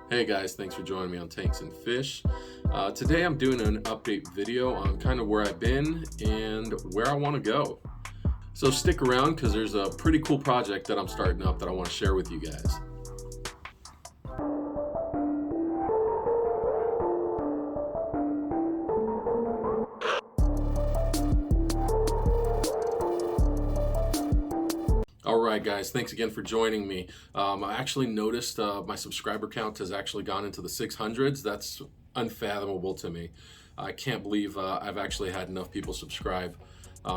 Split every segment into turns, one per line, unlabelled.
Hey guys, thanks for joining me on Tanks and Fish. Today I'm doing an update video on kind of where I've been and where I want to go. So stick around because there's a pretty cool project that I'm starting up that I want to share with you guys. All right, guys, thanks again for joining me. I actually noticed my subscriber count has actually gone into the 600s. That's unfathomable to me. I can't believe I've actually had enough people subscribe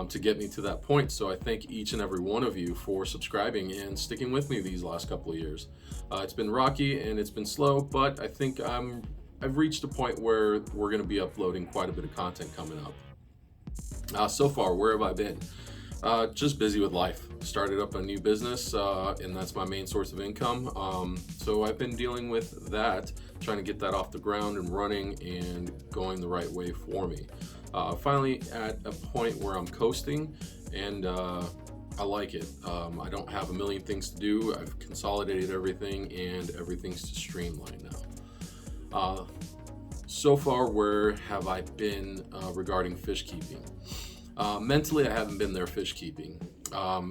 to get me to that point. So I thank each and every one of you for subscribing and sticking with me these last couple of years. It's been rocky and it's been slow, but I think I've reached a point where we're going to be uploading quite a bit of content coming up. So far, where have I been? Just busy with life. Started up a new business, and that's my main source of income. So I've been dealing with that, trying to get that off the ground and running and going the right way for me. Finally at a point where I'm coasting, and I like it. I don't have a million things to do. I've consolidated everything, and everything's streamlined now. So far, where have I been regarding fish keeping? Mentally, I haven't been there fish keeping.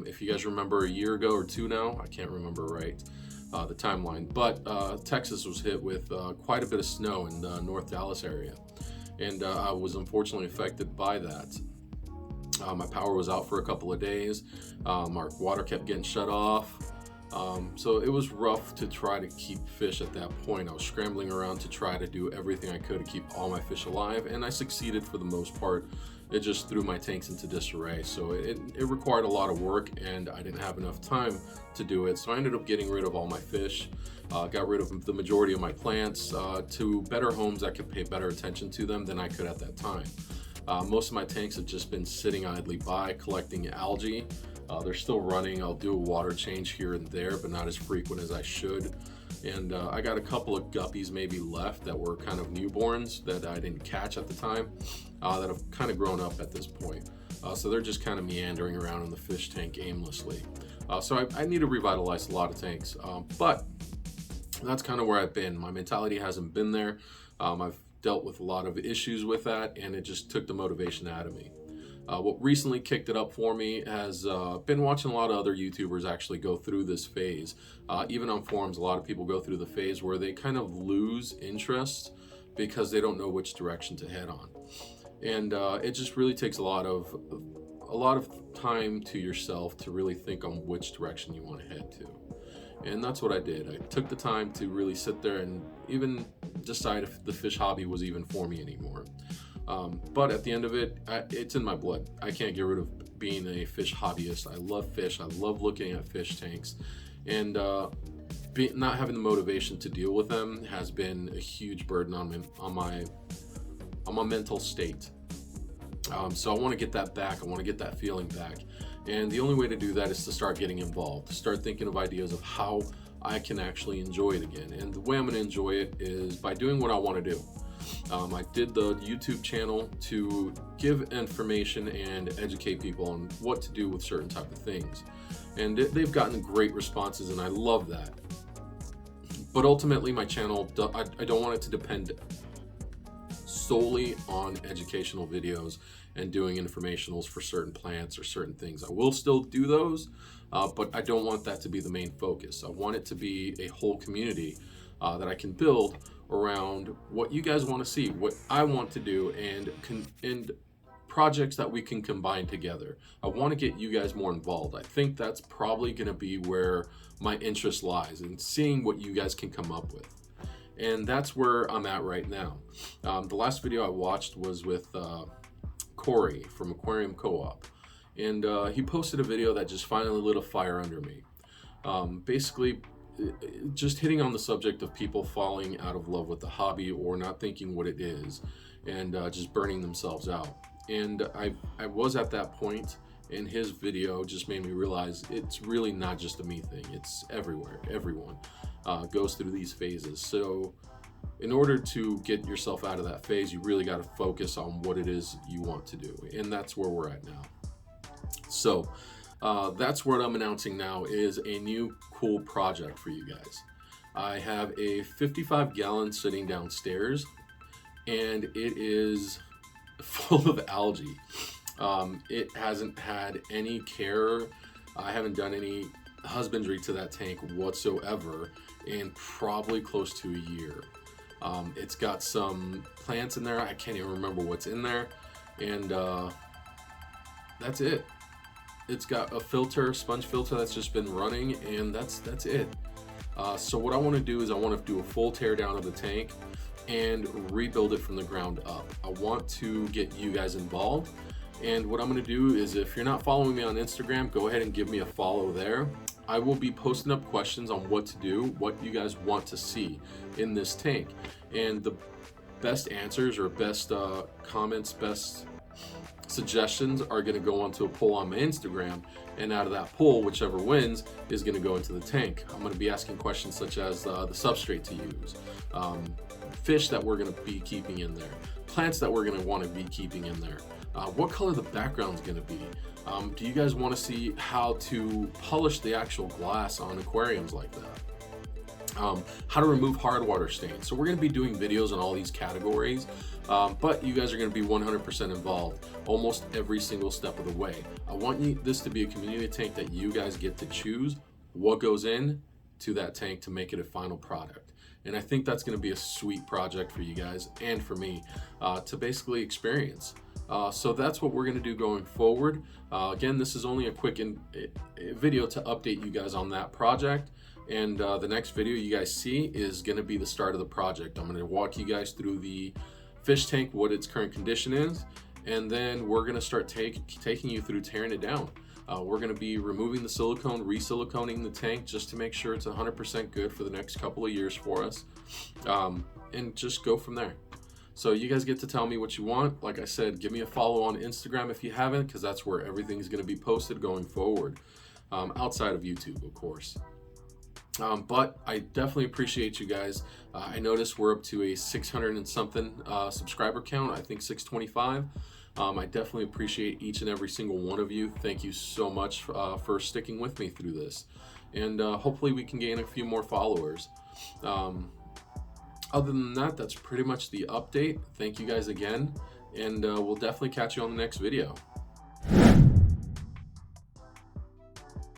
If you guys remember a year ago or two now, I can't remember right the timeline, but Texas was hit with quite a bit of snow in the North Dallas area, and I was unfortunately affected by that. My power was out for a couple of days. Our water kept getting shut off. So it was rough to try to keep fish at that point. I was scrambling around to try to do everything I could to keep all my fish alive, and I succeeded for the most part. It just threw my tanks into disarray. So it required a lot of work, and I didn't have enough time to do it. So I ended up getting rid of all my fish, got rid of the majority of my plants to better homes that could pay better attention to them than I could at that time. Most of my tanks have just been sitting idly by collecting algae. They're still running. I'll do a water change here and there, but not as frequent as I should. And I got a couple of guppies maybe left that were kind of newborns that I didn't catch at the time that have kind of grown up at this point. So they're just kind of meandering around in the fish tank aimlessly. So I need to revitalize a lot of tanks, but that's kind of where I've been. My mentality hasn't been there. I've dealt with a lot of issues with that, and it just took the motivation out of me. What recently kicked it up for me has been watching a lot of other YouTubers actually go through this phase. Even on forums, a lot of people go through the phase where they kind of lose interest because they don't know which direction to head on. And it just really takes a lot of time to yourself to really think on which direction you want to head to. And that's what I did. I took the time to really sit there and even decide if the fish hobby was even for me anymore. But at the end of it, it's in my blood. I can't get rid of being a fish hobbyist. I love fish. I love looking at fish tanks. And not having the motivation to deal with them has been a huge burden on my mental state. So I want to get that back. I want to get that feeling back. And the only way to do that is to start getting involved, to start thinking of ideas of how I can actually enjoy it again. And the way I'm going to enjoy it is by doing what I want to do. I did the YouTube channel to give information and educate people on what to do with certain type of things. And they've gotten great responses, and I love that. But ultimately, my channel, I don't want it to depend solely on educational videos and doing informationals for certain plants or certain things. I will still do those, but I don't want that to be the main focus. I want it to be a whole community that I can build around what you guys want to see, what I want to do, and projects that we can combine together. I want to get you guys more involved. I think that's probably going to be where my interest lies, in seeing what you guys can come up with. And that's where I'm at right now. The last video I watched was with Corey from Aquarium Co-op, and he posted a video that just finally lit a fire under me. Basically, just hitting on the subject of people falling out of love with the hobby or not thinking what it is, and just burning themselves out. And I was at that point, and his video just made me realize it's really not just a me thing. It's everywhere. Everyone goes through these phases. So in order to get yourself out of that phase, you really got to focus on what it is you want to do. And that's where we're at now. So that's what I'm announcing now is a new cool project for you guys. I have a 55-gallon sitting downstairs, and it is full of algae. It hasn't had any care. I haven't done any husbandry to that tank whatsoever in probably close to a year. It's got some plants in there. I can't even remember what's in there. And that's it. It's got a filter, sponge filter that's just been running, and that's it. So what I want to do is I want to do a full tear down of the tank and rebuild it from the ground up. I want to get you guys involved. And what I'm going to do is, if you're not following me on Instagram, go ahead and give me a follow there. I will be posting up questions on what to do, what you guys want to see in this tank. And the best answers or best comments, best suggestions are going to go onto a poll on my Instagram. And out of that poll, whichever wins is going to go into the tank. I'm going to be asking questions such as the substrate to use, fish that we're going to be keeping in there, plants that we're going to want to be keeping in there. What color the background is going to be. Do you guys want to see how to polish the actual glass on aquariums like that? How to remove hard water stains. So we're going to be doing videos on all these categories, but you guys are going to be 100% involved almost every single step of the way. I want this to be a community tank that you guys get to choose what goes in to that tank to make it a final product. And I think that's going to be a sweet project for you guys and for me to basically experience. So that's what we're going to do going forward. Again, this is only a quick video to update you guys on that project. And the next video you guys see is going to be the start of the project. I'm going to walk you guys through the fish tank, what its current condition is, and then we're going to start taking you through tearing it down. We're going to be removing the silicone, re-siliconing the tank just to make sure it's 100% good for the next couple of years for us, and just go from there. So you guys get to tell me what you want. Like I said, give me a follow on Instagram if you haven't, because that's where everything's going to be posted going forward, outside of YouTube, of course. But I definitely appreciate you guys. I noticed we're up to a 600 and something subscriber count, I think 625. I definitely appreciate each and every single one of you. Thank you so much for sticking with me through this. And hopefully we can gain a few more followers. Other than that, that's pretty much the update. Thank you guys again, and we'll definitely catch you on the next video.